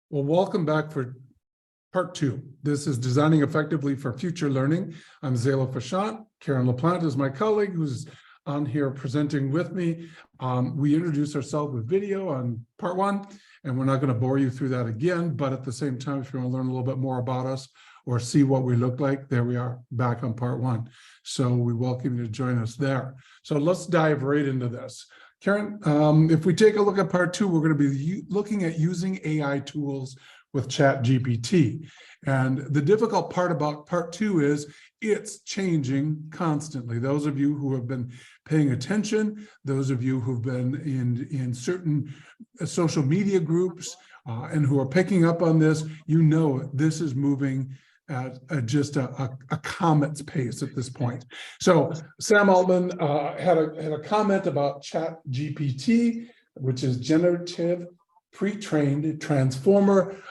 Well, welcome back for part 2. This is Designing Effectively for Future Learning. I'm Zayla Fashant. Karen LaPlante is my colleague who's on here presenting with me. We introduced ourselves with video on part 1, and we're not going to bore you through that again, but at the same time, if you want to learn a little bit more about us or see what we look like, there we are back on part 1. So we welcome you to join us there. So let's dive right into this. Karen, if we take a look at part 2, we're going to be looking at using AI tools with ChatGPT. And the difficult part about part 2 is it's changing constantly. Those of you who have been paying attention, those of you who've been in certain social media groups and who are picking up on this, you know this is moving at just a comet's pace at this point. So Sam Altman had a comment about ChatGPT, which is generative pre-trained transformer.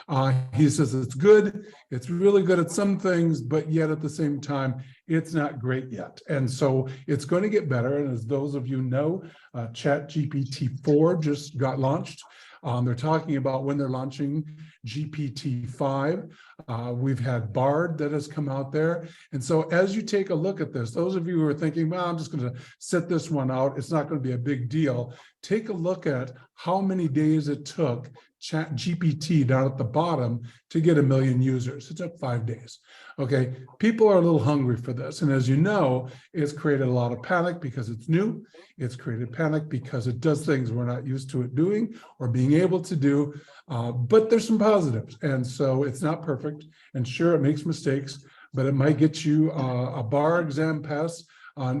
He says it's good, it's really good at some things, but yet at the same time, it's not great yet. And so it's going to get better. And as those of you know, ChatGPT 4 just got launched. They're talking about when they're launching GPT 5. We've had Bard that has come out there. And so as you take a look at this, those of you who are thinking, well, I'm just going to sit this one out, it's not going to be a big deal. Take a look at how many days it took ChatGPT down at the bottom to get 1 million users. It took 5 days. Okay, people are a little hungry for this. And as you know, it's created a lot of panic because it's new. It's created panic because it does things we're not used to it doing or being able to do. But there's some positives. And so it's not perfect. And sure, it makes mistakes, but it might get you a bar exam pass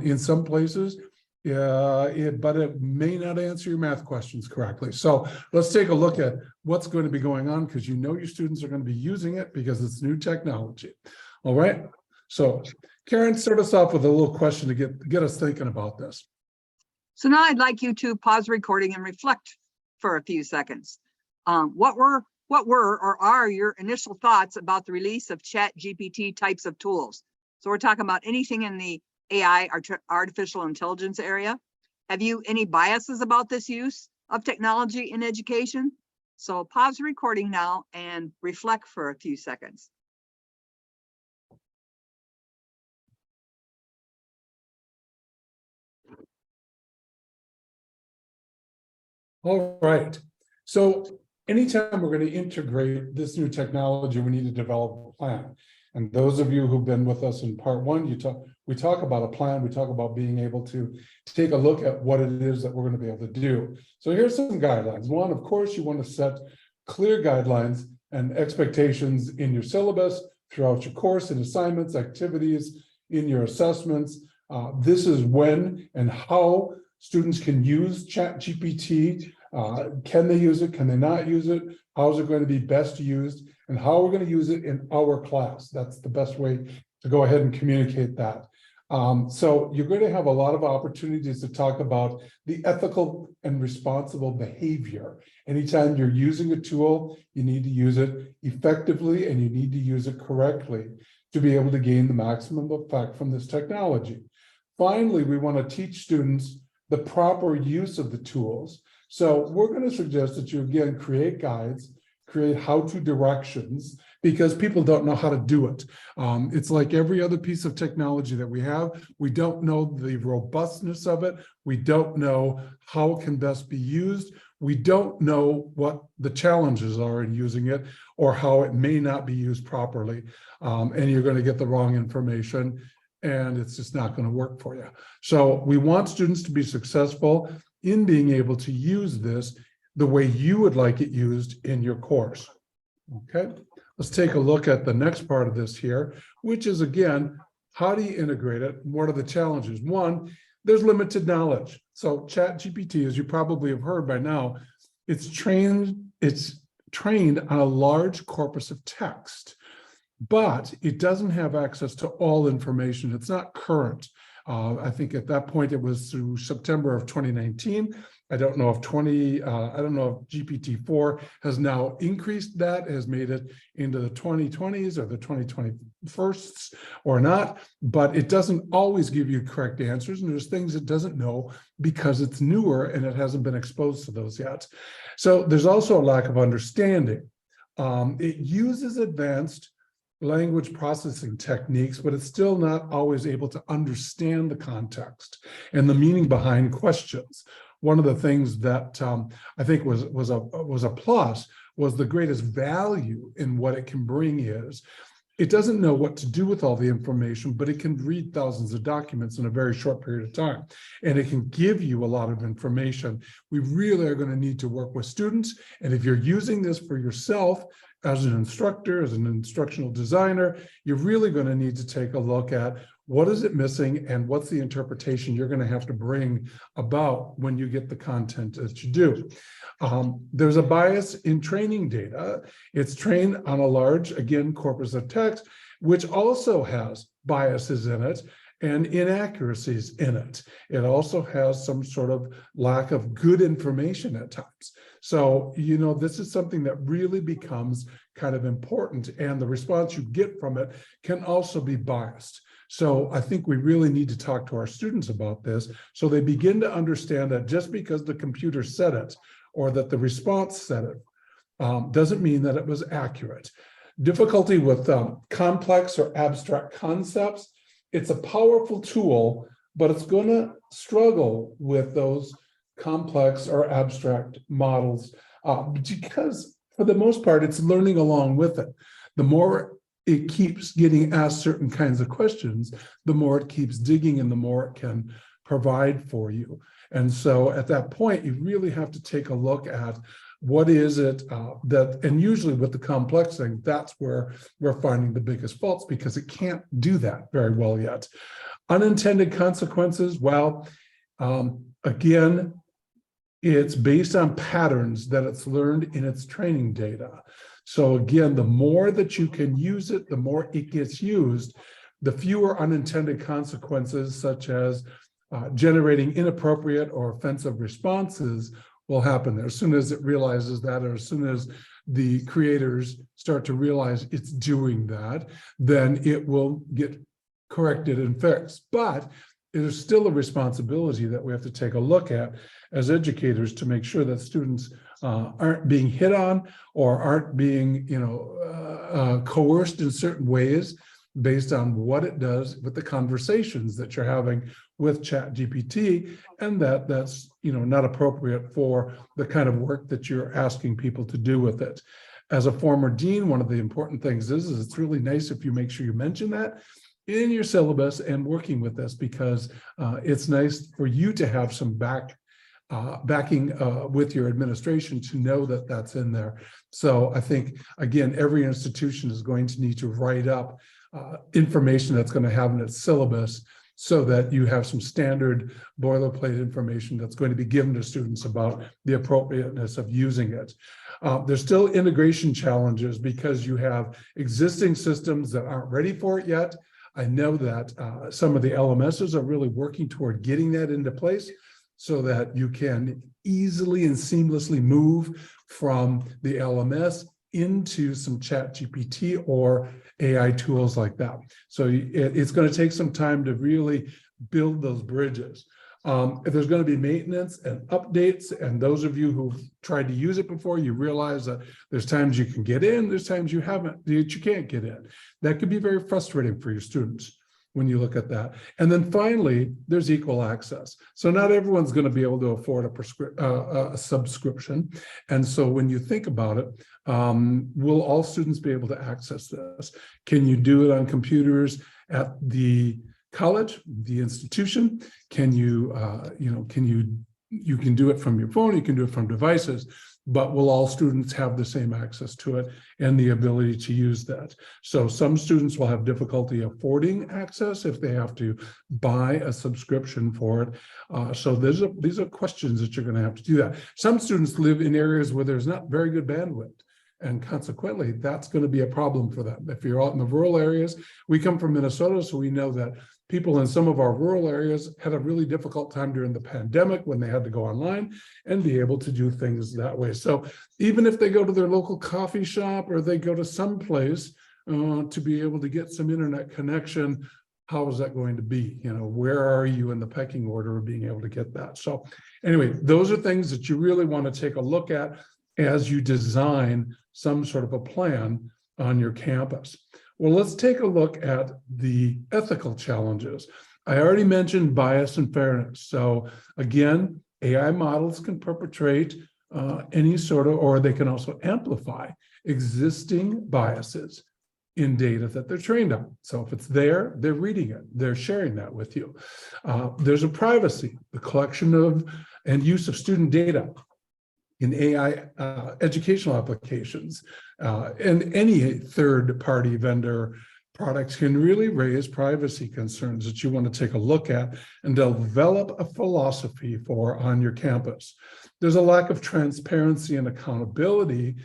in some places. But it may not answer your math questions correctly. So let's take a look at what's going to be going on, because you know your students are going to be using it because it's new technology. All right. So Karen, start us off with a little question to get us thinking about this. So now I'd like you to pause the recording and reflect for a few seconds. What were or are your initial thoughts about the release of ChatGPT types of tools? So we're talking about anything in the AI, artificial intelligence area. Have you any biases about this use of technology in education? So pause the recording now and reflect for a few seconds. All right. So anytime we're going to integrate this new technology, we need to develop a plan. And those of you who've been with us in part 1, we talk about a plan. We talk about being able to take a look at what it is that we're going to be able to do. So here's some guidelines. One, of course, you want to set clear guidelines and expectations in your syllabus, throughout your course, and assignments, activities, in your assessments. This is when and how students can use ChatGPT. Can they use it? Can they not use it? How is it going to be best used? And how we're going to use it in our class. That's the best way to go ahead and communicate that. So you're going to have a lot of opportunities to talk about the ethical and responsible behavior. Anytime you're using a tool, you need to use it effectively and you need to use it correctly to be able to gain the maximum effect from this technology. Finally, we want to teach students the proper use of the tools. So we're going to suggest that you, again, create guides, create how-to directions, because people don't know how to do it. It's like every other piece of technology that we have. We don't know the robustness of it. We don't know how it can best be used. We don't know what the challenges are in using it or how it may not be used properly. And you're going to get the wrong information and it's just not going to work for you. So we want students to be successful in being able to use this the way you would like it used in your course. Okay, let's take a look at the next part of this here, which is, again, how do you integrate it? What are the challenges? One, there's limited knowledge. So ChatGPT, as you probably have heard by now, it's trained on a large corpus of text, but it doesn't have access to all information. It's not current. I think at that point it was through September of 2019. I don't know if GPT-4 has now increased that, has made it into the 2020s or the 2021s or not, but it doesn't always give you correct answers. And there's things it doesn't know because it's newer and it hasn't been exposed to those yet. So there's also a lack of understanding It uses advanced language processing techniques, but it's still not always able to understand the context and the meaning behind questions. One of the things that I think was a plus was the greatest value in what it can bring is it doesn't know what to do with all the information, but it can read thousands of documents in a very short period of time. And it can give you a lot of information. We really are going to need to work with students. And if you're using this for yourself as an instructor, as an instructional designer, you're really going to need to take a look at what is it missing and what's the interpretation you're going to have to bring about when you get the content that you do. There's a bias in training data. It's trained on a large, again, corpus of text, which also has biases in it and inaccuracies in it. It also has some sort of lack of good information at times. So, you know, this is something that really becomes kind of important, and the response you get from it can also be biased. So I think we really need to talk to our students about this so they begin to understand that just because the computer said it or that the response said it doesn't mean that it was accurate. Difficulty with complex or abstract concepts, it's a powerful tool, but it's going to struggle with those complex or abstract models because for the most part, it's learning along with it. The more it keeps getting asked certain kinds of questions, the more it keeps digging and the more it can provide for you. And so at that point, you really have to take a look at what is it that, and usually with the complex thing, that's where we're finding the biggest faults because it can't do that very well yet. Unintended consequences, well, again, it's based on patterns that it's learned in its training data. So again, the more that you can use it, the more it gets used, the fewer unintended consequences, such as generating inappropriate or offensive responses, will happen there. As soon as it realizes that, or as soon as the creators start to realize it's doing that, then it will get corrected and fixed. But there's still a responsibility that we have to take a look at as educators to make sure that students aren't being hit on or aren't being, coerced in certain ways based on what it does with the conversations that you're having with ChatGPT, and that's not appropriate for the kind of work that you're asking people to do with it. As a former dean, one of the important things is it's really nice if you make sure you mention that in your syllabus and working with this, because it's nice for you to have some backing with your administration to know that that's in there. So I think, again, every institution is going to need to write up information that's going to have in its syllabus so that you have some standard boilerplate information that's going to be given to students about the appropriateness of using it. There's still integration challenges because you have existing systems that aren't ready for it yet. I know that some of the LMSs are really working toward getting that into place so that you can easily and seamlessly move from the LMS into some ChatGPT or AI tools like that. So it's going to take some time to really build those bridges. If there's going to be maintenance and updates, and those of you who've tried to use it before, you realize that there's times you can get in, there's times you can't get in. That could be very frustrating for your students when you look at that. And then finally, there's equal access. So not everyone's going to be able to afford a subscription. And so when you think about it, will all students be able to access this? Can you do it on computers at the college, the institution? Can you, you can do it from your phone, you can do it from devices, but will all students have the same access to it and the ability to use that? So some students will have difficulty affording access if they have to buy a subscription for it. So these are questions that you're going to have to do that. Some students live in areas where there's not very good bandwidth, and consequently, that's going to be a problem for them. If you're out in the rural areas, we come from Minnesota, so we know that people in some of our rural areas had a really difficult time during the pandemic when they had to go online and be able to do things that way. So even if they go to their local coffee shop or they go to some place to be able to get some internet connection, how is that going to be? Where are you in the pecking order of being able to get that? So anyway, those are things that you really want to take a look at as you design some sort of a plan on your campus. Well, let's take a look at the ethical challenges. I already mentioned bias and fairness. So again, AI models can perpetrate any sort of, or they can also amplify existing biases in data that they're trained on. So if it's there, they're reading it, they're sharing that with you. There's a privacy, the collection of and use of student data in AI educational applications, and any third-party vendor products can really raise privacy concerns that you want to take a look at and develop a philosophy for on your campus. There's a lack of transparency and accountability,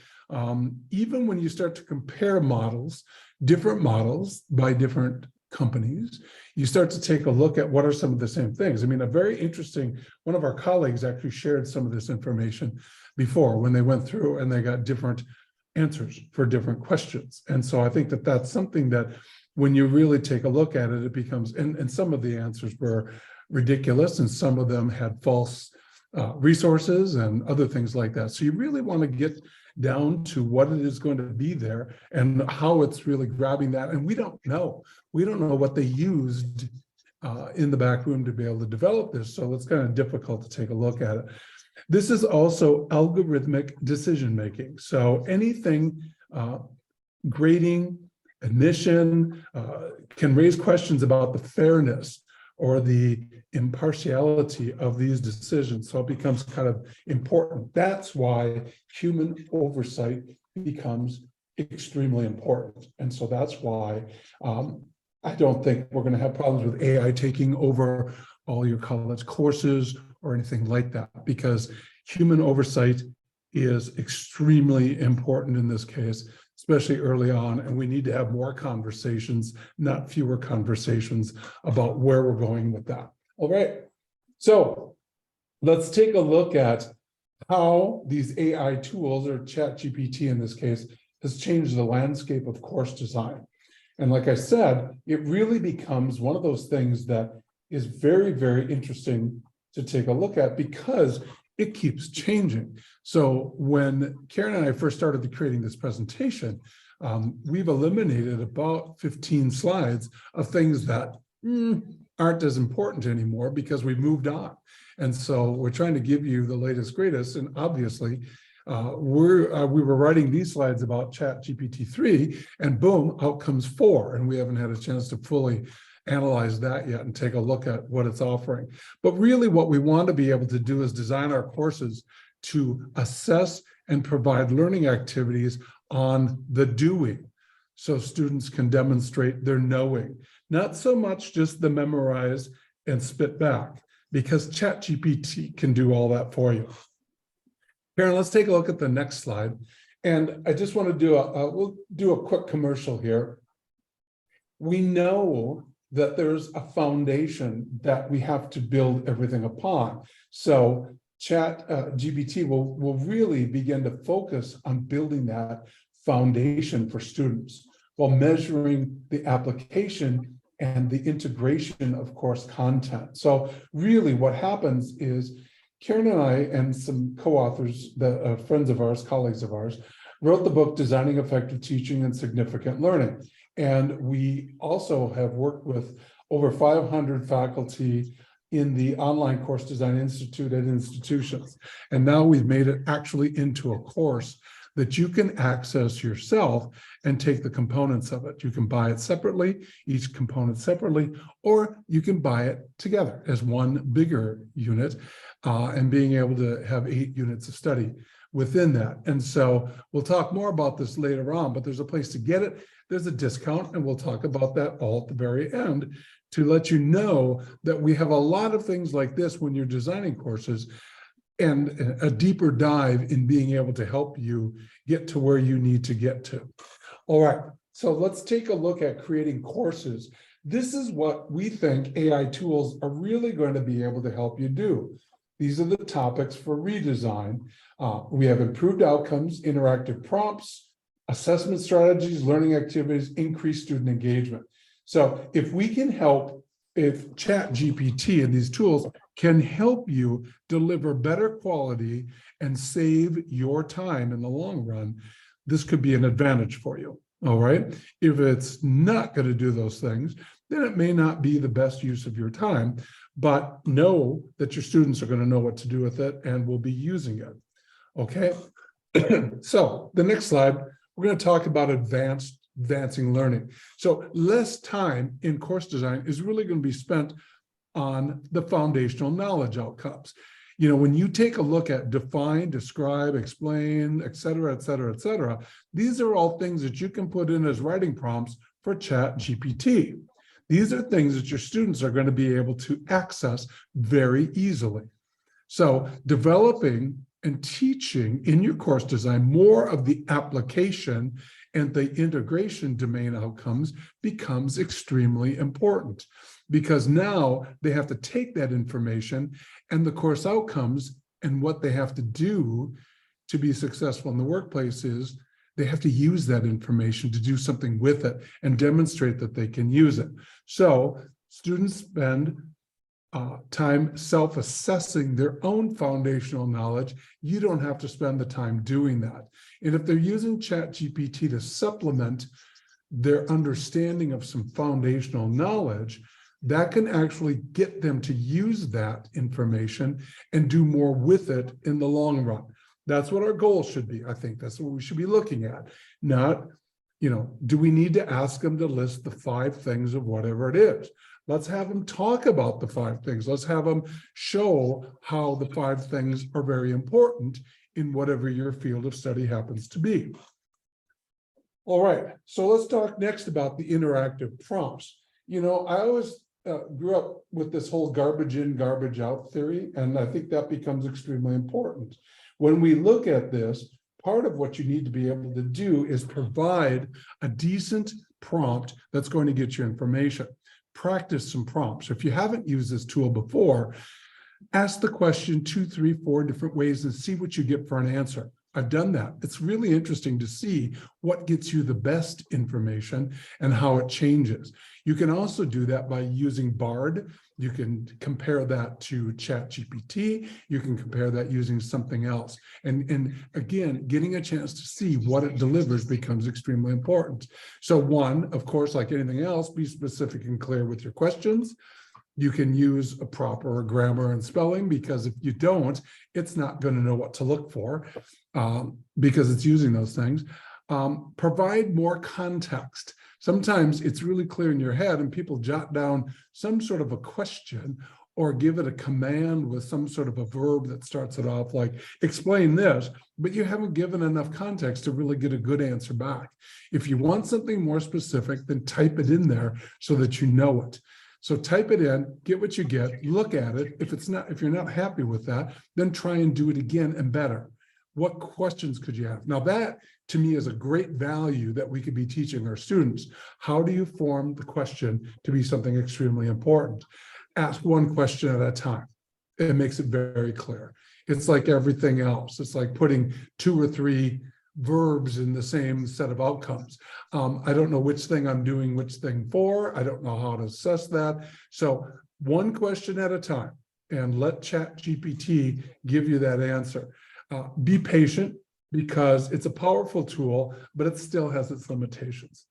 even when you start to compare models, different models by different companies, you start to take a look at what are some of the same things. I mean, a very interesting, one of our colleagues actually shared some of this information before when they went through and they got different answers for different questions. And so I think that that's something that when you really take a look at it, it becomes, and some of the answers were ridiculous and some of them had false resources and other things like that. So you really want to get down to what it is going to be there and how it's really grabbing that. And we don't know what they used in the back room to be able to develop this. So it's kind of difficult to take a look at it. This is also algorithmic decision-making. So anything grading, admission, can raise questions about the fairness or the impartiality of these decisions. So it becomes kind of important. That's why human oversight becomes extremely important. And so that's why I don't think we're going to have problems with AI taking over all your college courses or anything like that, because human oversight is extremely important in this case, especially early on, and we need to have more conversations, not fewer conversations about where we're going with that. All right, so let's take a look at how these AI tools, or ChatGPT in this case, has changed the landscape of course design. And like I said, it really becomes one of those things that is very, very interesting to take a look at because it keeps changing. So when Karen and I first started creating this presentation, we've eliminated about 15 slides of things that aren't as important anymore because we've moved on. And so we're trying to give you the latest, greatest, and obviously we were writing these slides about ChatGPT 3 and boom, out comes 4. And we haven't had a chance to fully analyze that yet and take a look at what it's offering. But really what we want to be able to do is design our courses to assess and provide learning activities on the doing, so students can demonstrate their knowing, not so much just the memorize and spit back, because ChatGPT can do all that for you. Karen, let's take a look at the next slide. And I just want to do we'll do a quick commercial here. We know that there's a foundation that we have to build everything upon. So ChatGPT will really begin to focus on building that foundation for students while measuring the application and the integration of course content. So really what happens is Karen and I and some co-authors, friends of ours, colleagues of ours, wrote the book Designing Effective Teaching and Significant Learning. And we also have worked with over 500 faculty in the Online Course Design Institute at institutions. And now we've made it actually into a course that you can access yourself and take the components of it. You can buy it separately, each component separately, or you can buy it together as one bigger unit and being able to have 8 units of study within that. And so we'll talk more about this later on, but there's a place to get it. There's a discount, and we'll talk about that all at the very end to let you know that we have a lot of things like this when you're designing courses and a deeper dive in being able to help you get to where you need to get to. All right, so let's take a look at creating courses. This is what we think AI tools are really going to be able to help you do. These are the topics for redesign. We have improved outcomes, interactive prompts, assessment strategies, learning activities, increased student engagement. So if we can help, if ChatGPT and these tools can help you deliver better quality and save your time in the long run, this could be an advantage for you. All right. If it's not going to do those things, then it may not be the best use of your time, but know that your students are going to know what to do with it and will be using it. Okay. So the next slide, we're going to talk about advancing learning. So less time in course design is really going to be spent on the foundational knowledge outcomes. You know, when you take a look at define, describe, explain, et cetera, these are all things that you can put in as writing prompts for ChatGPT. These are things that your students are going to be able to access very easily. So developing and teaching in your course design more of the application and the integration domain outcomes becomes extremely important, because now they have to take that information and the course outcomes, and what they have to do to be successful in the workplace is they have to use that information to do something with it and demonstrate that they can use it. So students spend time self-assessing their own foundational knowledge. You don't have to spend the time doing that. And if they're using ChatGPT to supplement their understanding of some foundational knowledge, that can actually get them to use that information and do more with it in the long run. That's what our goal should be. I think that's what we should be looking at. Not, you know, do we need to ask them to list the 5 things of whatever it is? Let's have them talk about the 5 things. Let's have them show how the 5 things are very important in whatever your field of study happens to be. All right, so let's talk next about the interactive prompts. You know, I always grew up with this whole garbage in, garbage out theory, and I think that becomes extremely important. When we look at this, part of what you need to be able to do is provide a decent prompt that's going to get you information. Practice some prompts. If you haven't used this tool before, ask the question 2, 3, 4 different ways and see what you get for an answer. I've done that. It's really interesting to see what gets you the best information and how it changes. You can also do that by using Bard. You can compare that to ChatGPT. You can compare that using something else. And again, getting a chance to see what it delivers becomes extremely important. So one, of course, like anything else, be specific and clear with your questions. You can use a proper grammar and spelling, because if you don't, it's not going to know what to look for because it's using those things. Provide more context. Sometimes it's really clear in your head and people jot down some sort of a question or give it a command with some sort of a verb that starts it off like, explain this, but you haven't given enough context to really get a good answer back. If you want something more specific, then type it in there so that you know it. So type it in, get what you get, look at it. If you're not happy with that, then try and do it again and better. What questions could you have? Now that to me is a great value that we could be teaching our students. How do you form the question to be something extremely important? Ask one question at a time. It makes it very clear. It's like everything else. It's like putting 2 or 3 verbs in the same set of outcomes. I don't know which thing I'm doing which thing for. I don't know how to assess that. So one question at a time and let ChatGPT give you that answer. Be patient, because it's a powerful tool, but it still has its limitations.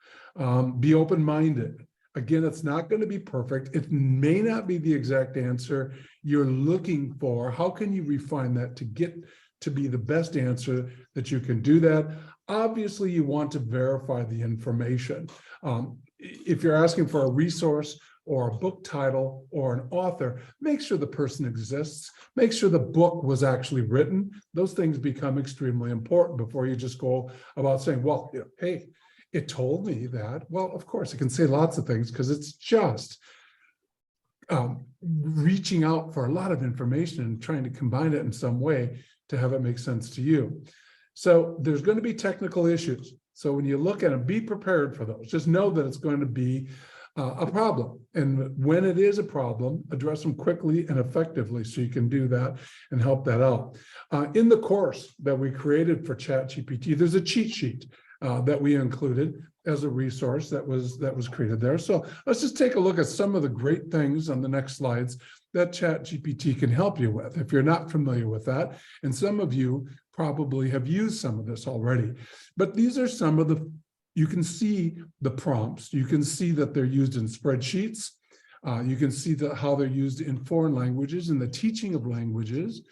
Be open-minded. Again, it's not going to be perfect. It may not be the exact answer you're looking for. How can you refine that to get to be the best answer that you can do that? Obviously, you want to verify the information. If you're asking for a resource or a book title or an author, make sure the person exists. Make sure the book was actually written. Those things become extremely important before you just go about saying, well, you know, hey, it told me that. Well, of course, it can say lots of things because it's just reaching out for a lot of information and trying to combine it in some way to have it make sense to you. So there's going to be technical issues. So when you look at them, be prepared for those. Just know that it's going to be a problem. And when it is a problem, address them quickly and effectively so you can do that and help that out. In the course that we created for ChatGPT, there's a cheat sheet that we included as a resource that was created there. So let's just take a look at some of the great things on the next slides that ChatGPT can help you with if you're not familiar with that. And some of you probably have used some of this already. But these are some of the, you can see the prompts. You can see that they're used in spreadsheets. You can see how they're used in foreign languages, in the teaching of languages,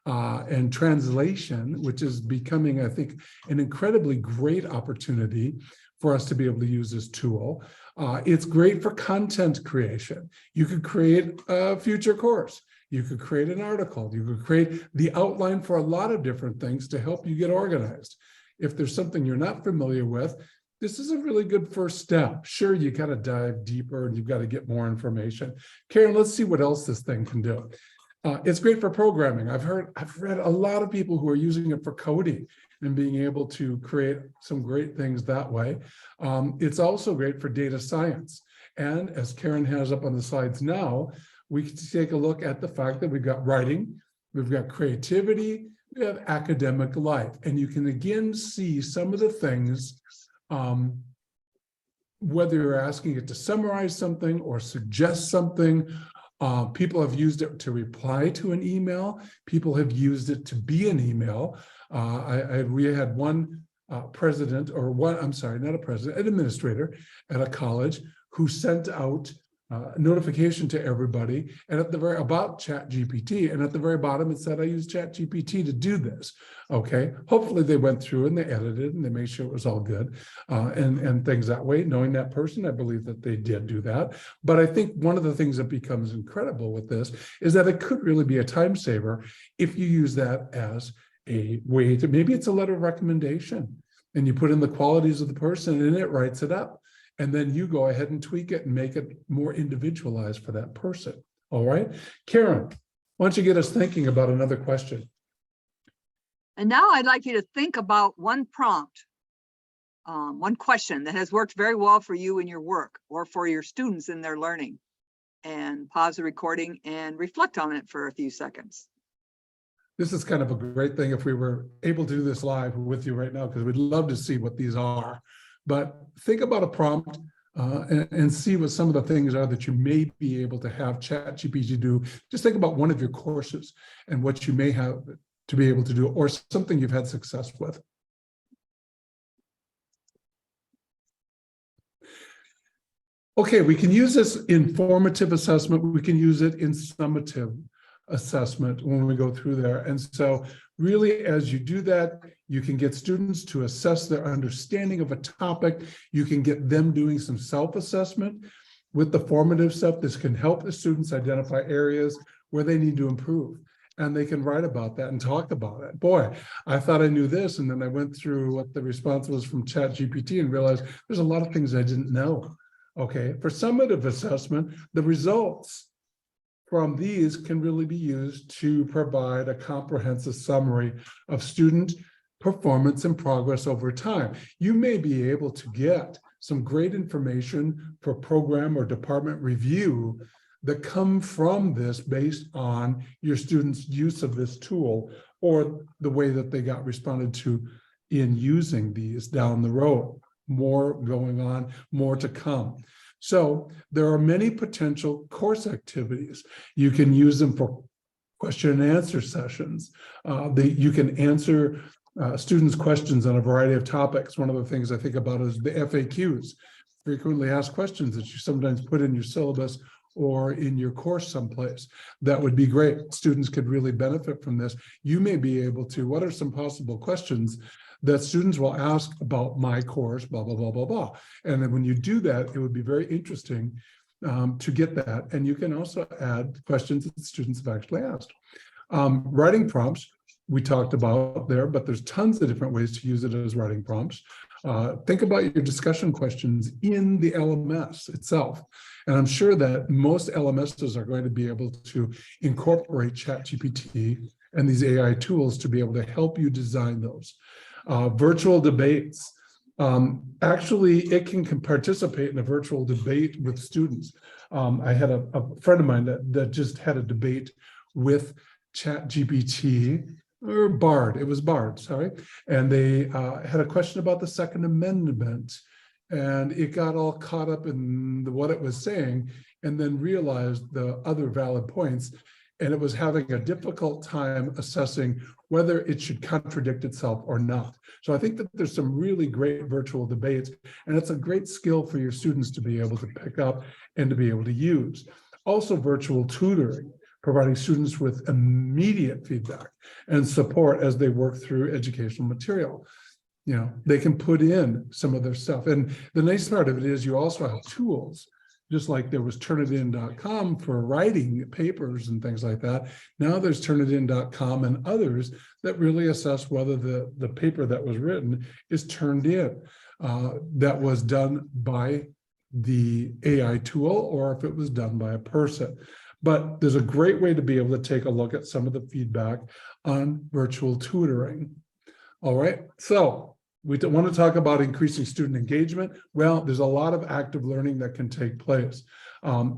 and translation, which is becoming, I think, an incredibly great opportunity for us to be able to use this tool. It's great for content creation. You could create a future course. You could create an article. You could create the outline for a lot of different things to help you get organized. If there's something you're not familiar with, this is a really good first step. Sure, you got to dive deeper and you've got to get more information. Karen, let's see what else this thing can do. It's great for programming. I've read a lot of people who are using it for coding and being able to create some great things that way. It's also great for data science. And as Karen has up on the slides now, we can take a look at the fact that we've got writing, we've got creativity, we have academic life. And you can again see some of the things, whether you're asking it to summarize something or suggest something. People have used it to reply to an email. People have used it to be an email. We had one president, or one, I'm sorry, not a president, an administrator at a college who sent out notification to everybody and at the very about ChatGPT, and at the very bottom it said, I use ChatGPT to do this. Okay, hopefully they went through and they edited and they made sure it was all good and things that way. Knowing that person, I believe that they did do that. But I think one of the things that becomes incredible with this is that it could really be a time saver if you use that as a way to, maybe it's a letter of recommendation and you put in the qualities of the person and it writes it up. And then you go ahead and tweak it and make it more individualized for that person. All right. Karen, why don't you get us thinking about another question? And now I'd like you to think about one prompt, one question that has worked very well for you in your work or for your students in their learning, and pause the recording and reflect on it for a few seconds. This is kind of a great thing if we were able to do this live with you right now, because we'd love to see what these are. But think about a prompt and see what some of the things are that you may be able to have ChatGPT do. Just think about one of your courses and what you may have to be able to do, or something you've had success with. Okay, we can use this in formative assessment. We can use it in summative assessment when we go through there. And so really, as you do that, you can get students to assess their understanding of a topic. You can get them doing some self-assessment with the formative stuff. This can help the students identify areas where they need to improve. And they can write about that and talk about it. Boy, I thought I knew this. And then I went through what the response was from ChatGPT and realized there's a lot of things I didn't know. Okay, for summative assessment, the results from these can really be used to provide a comprehensive summary of student performance and progress over time. You may be able to get some great information for program or department review that come from this based on your students' use of this tool or the way that they got responded to in using these down the road. More going on, more to come. So there are many potential course activities. You can use them for question and answer sessions. You can answer students' questions on a variety of topics. One of the things I think about is the FAQs, frequently asked questions that you sometimes put in your syllabus or in your course someplace. That would be great. Students could really benefit from this. You may be able to, what are some possible questions that students will ask about my course, blah, blah, blah, blah, blah. And then when you do that, it would be very interesting to get that. And you can also add questions that students have actually asked. Writing prompts, we talked about there, but there's tons of different ways to use it as writing prompts. Think about your discussion questions in the LMS itself. And I'm sure that most LMSs are going to be able to incorporate ChatGPT and these AI tools to be able to help you design those. Virtual debates. Actually, it can participate in a virtual debate with students. I had a friend of mine that just had a debate with ChatGPT or Bard, it was Bard, sorry. And they had a question about the Second Amendment, and it got all caught up in what it was saying, and then realized the other valid points. And it was having a difficult time assessing whether it should contradict itself or not. So I think that there's some really great virtual debates, and it's a great skill for your students to be able to pick up and to be able to use. Also, virtual tutoring, providing students with immediate feedback and support as they work through educational material. You know, they can put in some of their stuff. And the nice part of it is you also have tools, just like there was turnitin.com for writing papers and things like that. Now there's turnitin.com and others that really assess whether the paper that was written is turned in, that was done by the AI tool, or if it was done by a person. But there's a great way to be able to take a look at some of the feedback on virtual tutoring. All right, so we want to talk about increasing student engagement. Well, there's a lot of active learning that can take place.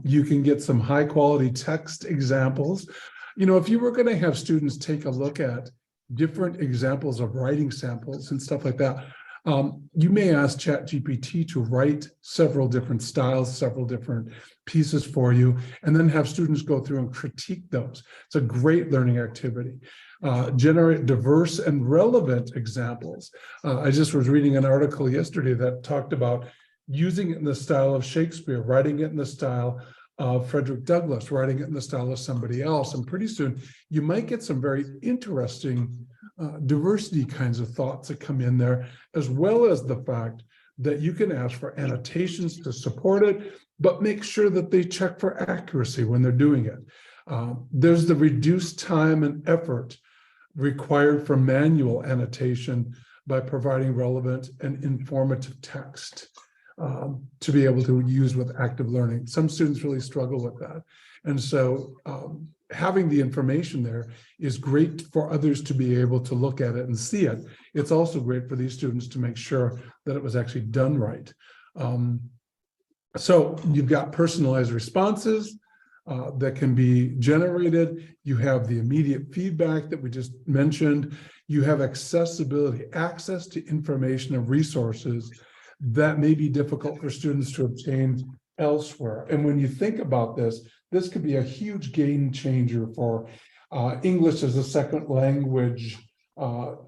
You can get some high quality text examples. You know, if you were going to have students take a look at different examples of writing samples and stuff like that, you may ask ChatGPT to write several different styles, several different pieces for you, and then have students go through and critique those. It's a great learning activity. Generate diverse and relevant examples. I just was reading an article yesterday that talked about using it in the style of Shakespeare, writing it in the style of Frederick Douglass, writing it in the style of somebody else. And pretty soon you might get some very interesting diversity kinds of thoughts that come in there, as well as the fact that you can ask for annotations to support it, but make sure that they check for accuracy when they're doing it. There's the reduced time and effort required for manual annotation by providing relevant and informative text to be able to use with active learning. Some students really struggle with that. And so having the information there is great for others to be able to look at it and see it. It's also great for these students to make sure that it was actually done right. So you've got personalized responses that can be generated. You have the immediate feedback that we just mentioned. You have accessibility, access to information and resources that may be difficult for students to obtain elsewhere. And when you think about this, this could be a huge game changer for English as a second language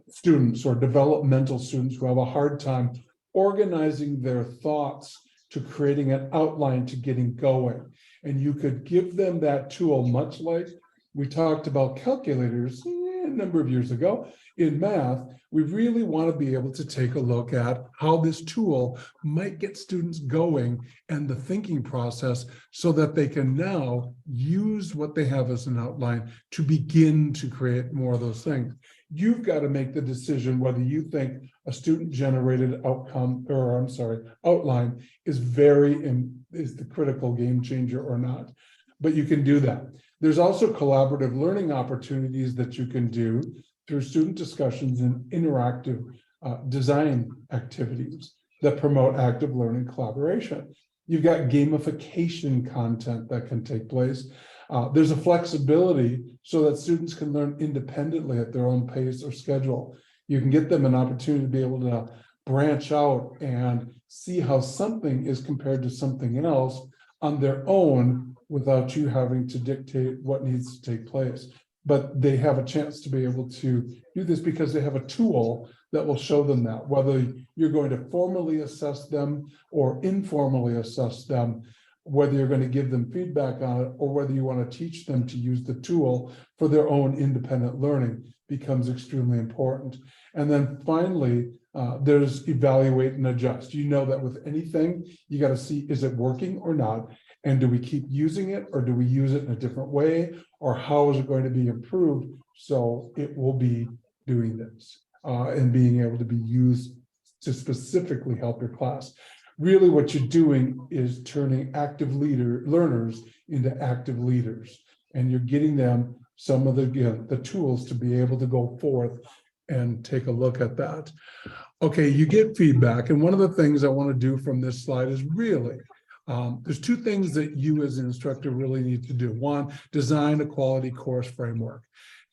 students or developmental students who have a hard time organizing their thoughts to creating an outline to getting going. And you could give them that tool, much like we talked about calculators a number of years ago in math. We really want to be able to take a look at how this tool might get students going and the thinking process so that they can now use what they have as an outline to begin to create more of those things. You've got to make the decision whether you think a student-generated outline is the critical game changer or not. But you can do that. There's also collaborative learning opportunities that you can do through student discussions and interactive design activities that promote active learning collaboration. You've got gamification content that can take place. There's a flexibility so that students can learn independently at their own pace or schedule. You can get them an opportunity to be able to branch out and see how something is compared to something else on their own without you having to dictate what needs to take place. But they have a chance to be able to do this because they have a tool that will show them that, whether you're going to formally assess them or informally assess them, whether you're going to give them feedback on it or whether you want to teach them to use the tool for their own independent learning becomes extremely important. And then finally, there's evaluate and adjust. You know that with anything, you got to see, is it working or not? And do we keep using it or do we use it in a different way? Or how is it going to be improved so it will be doing this and being able to be used to specifically help your class? Really what you're doing is turning active learners into active leaders. And you're getting them some of the tools to be able to go forth and take a look at that. Okay, you get feedback. And one of the things I want to do from this slide is really, there's two things that you as an instructor really need to do. One, design a quality course framework.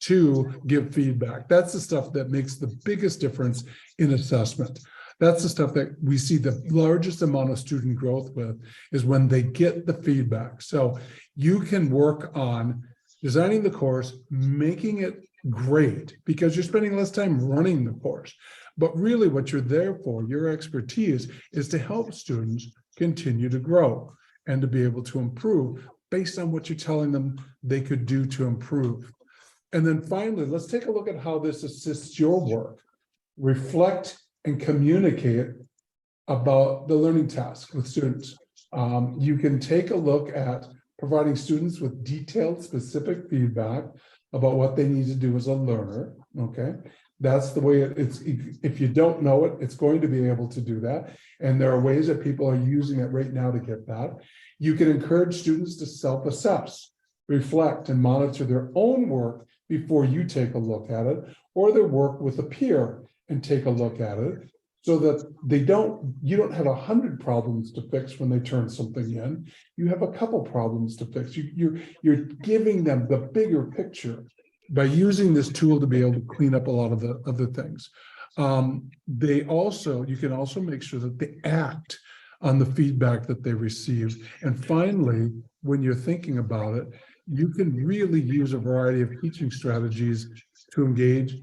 to give feedback. That's the stuff that makes the biggest difference in assessment. That's the stuff that we see the largest amount of student growth with, is when they get the feedback. So you can work on designing the course, making it great, because you're spending less time running the course. But really what you're there for, your expertise, is to help students continue to grow and to be able to improve based on what you're telling them they could do to improve. And then finally, let's take a look at how this assists your work. Reflect and communicate about the learning task with students. You can take a look at providing students with detailed, specific feedback about what they need to do as a learner, okay? That's the way it's, if you don't know it, it's going to be able to do that. And there are ways that people are using it right now to get that. You can encourage students to self-assess, reflect, and monitor their own work before you take a look at it, or their work with a peer and take a look at it, so that you don't have 100 problems to fix when they turn something in. You have a couple problems to fix. You're giving them the bigger picture by using this tool to be able to clean up a lot of the other things. You can also make sure that they act on the feedback that they receive. And finally, when you're thinking about it, you can really use a variety of teaching strategies to engage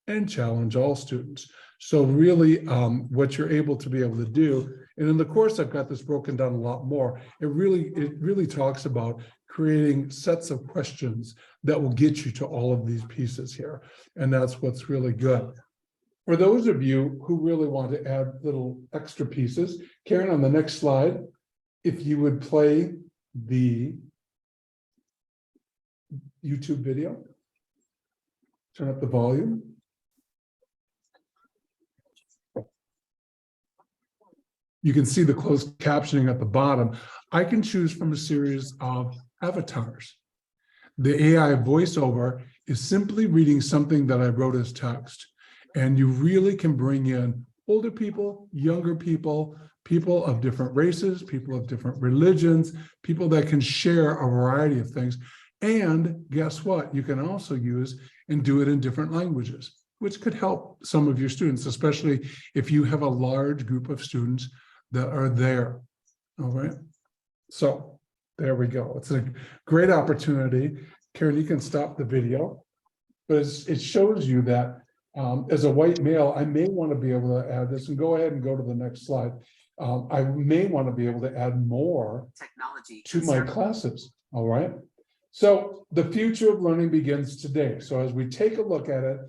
and challenge all students. So really, what you're able to be able to do, and in the course, I've got this broken down a lot more. It really talks about creating sets of questions that will get you to all of these pieces here. And that's what's really good. For those of you who really want to add little extra pieces, Karen, on the next slide, if you would play the YouTube video, turn up the volume. You can see the closed captioning at the bottom. I can choose from a series of avatars. The AI voiceover is simply reading something that I wrote as text. And you really can bring in older people, younger people, people of different races, people of different religions, people that can share a variety of things. And guess what? You can also use and do it in different languages, which could help some of your students, especially if you have a large group of students that are there. All right. So there we go. It's a great opportunity. Karen, you can stop the video, but it shows you that as a white male, I may want to be able to add this, and go ahead and go to the next slide. I may want to be able to add more technology to my classes. All right. So the future of learning begins today. So as we take a look at it,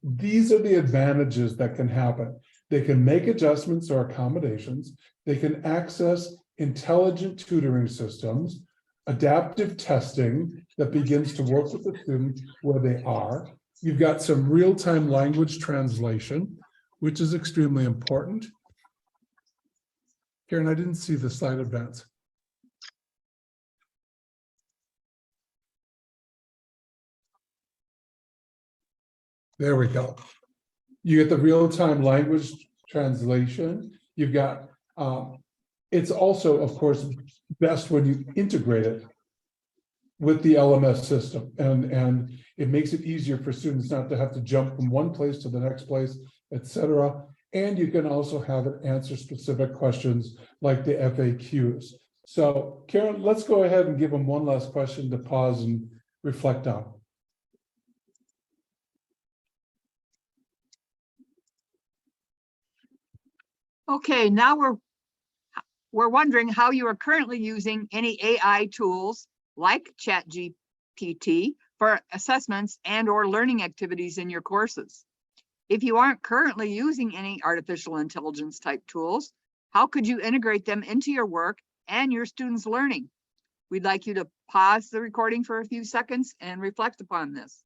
these are the advantages that can happen. They can make adjustments or accommodations. They can access intelligent tutoring systems, adaptive testing that begins to work with the student where they are. You've got some real-time language translation, which is extremely important. Karen, I didn't see the slide advance. There we go. You get the real-time language translation. You've got, it's also, of course, best when you integrate it with the LMS system. And it makes it easier for students not to have to jump from one place to the next place, etc. And you can also have it answer specific questions like the FAQs. So Karen, let's go ahead and give them one last question to pause and reflect on. Okay, now we're wondering how you are currently using any AI tools like ChatGPT for assessments and or learning activities in your courses. If you aren't currently using any artificial intelligence type tools, how could you integrate them into your work and your students' learning? We'd like you to pause the recording for a few seconds and reflect upon this.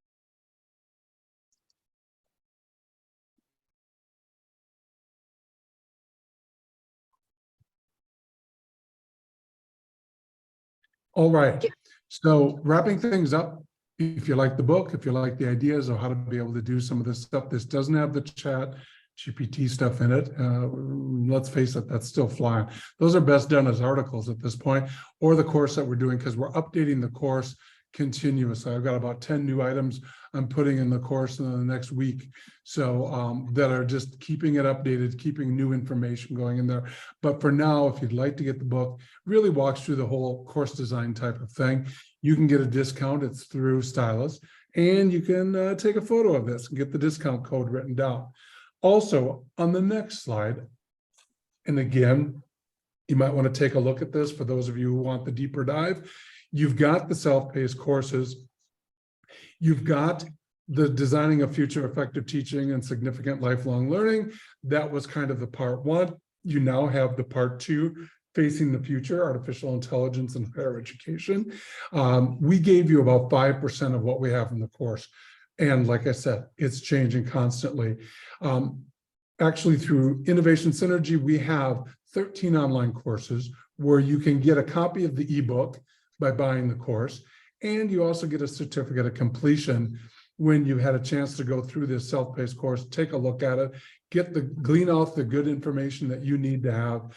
All right. So wrapping things up, if you like the book, if you like the ideas of how to be able to do some of this stuff, this doesn't have the chat GPT stuff in it. Let's face it, that's still flying. Those are best done as articles at this point, or the course that we're doing, because we're updating the course continuously. I've got about 10 new items I'm putting in the course in the next week. So that are just keeping it updated, keeping new information going in there. But for now, if you'd like to get the book, really walks through the whole course design type of thing. You can get a discount. It's through Stylus, and you can take a photo of this and get the discount code written down. Also, on the next slide, and again, you might want to take a look at this for those of you who want the deeper dive. You've got the self-paced courses. You've got the designing a future effective teaching and significant lifelong learning. That was kind of the part one. You now have the part two, facing the future, artificial intelligence and higher education. We gave you about 5% of what we have in the course. And like I said, it's changing constantly. Actually, through Innovation Synergy, we have 13 online courses where you can get a copy of the ebook by buying the course. And you also get a certificate of completion when you had a chance to go through this self-paced course, take a look at it, glean off the good information that you need to have.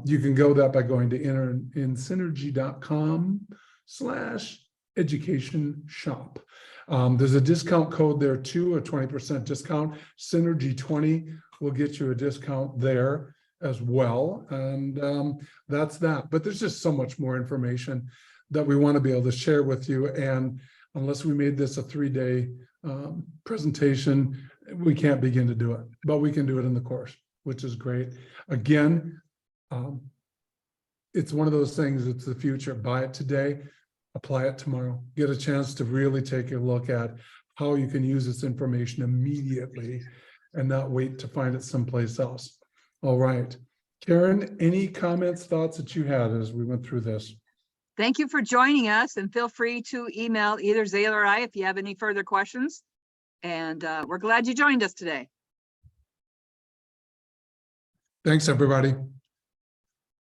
You can go that by going to insynergy.com/education shop. There's a discount code there too, a 20% discount. Synergy 20 will get you a discount there as well. And that's that. But there's just so much more information that we want to be able to share with you. And unless we made this a 3-day presentation, we can't begin to do it, but we can do it in the course, which is great. Again, it's one of those things, it's the future. Buy it today, apply it tomorrow. Get a chance to really take a look at how you can use this information immediately and not wait to find it someplace else. All right. Karen, any comments, thoughts that you had as we went through this? Thank you for joining us, and feel free to email either Zale or I if you have any further questions. And we're glad you joined us today. Thanks, everybody.